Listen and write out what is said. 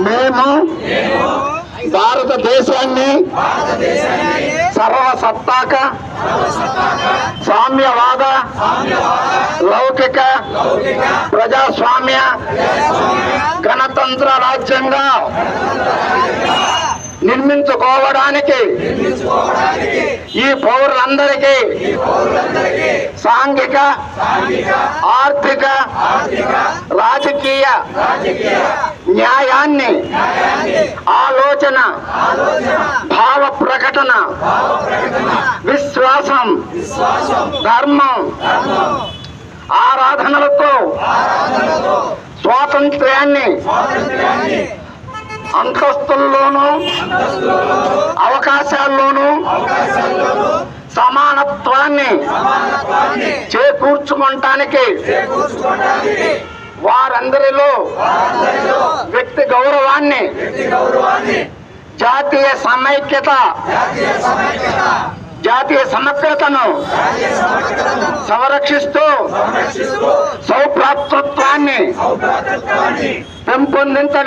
మేము భారతదేశాన్ని సర్వసత్తాక సామ్యవాద లౌకిక ప్రజాస్వామ్య గణతంత్ర రాజ్యంగా నిర్మించుకోవడానికి ఈ పౌరులందరికీ సాంఘిక ఆర్థిక రాజకీయ న్యాయాన్ని ఆలోచన భావ ప్రకటన విశ్వాసం ధర్మం ఆరాధనలతో స్వాతంత్ర్యాన్ని అంతస్తుల్లోనూ అవకాశాల్లోనూ సమానత్వాన్ని చేకూర్చుకోవటానికి వారందరిలో వ్యక్తి గౌరవాన్ని జాతీయ సమైక్యత జాతీయ సమగ్రతను సంరక్షిస్తూ సౌభ్రాతృత్వాన్ని పెంపొందించడం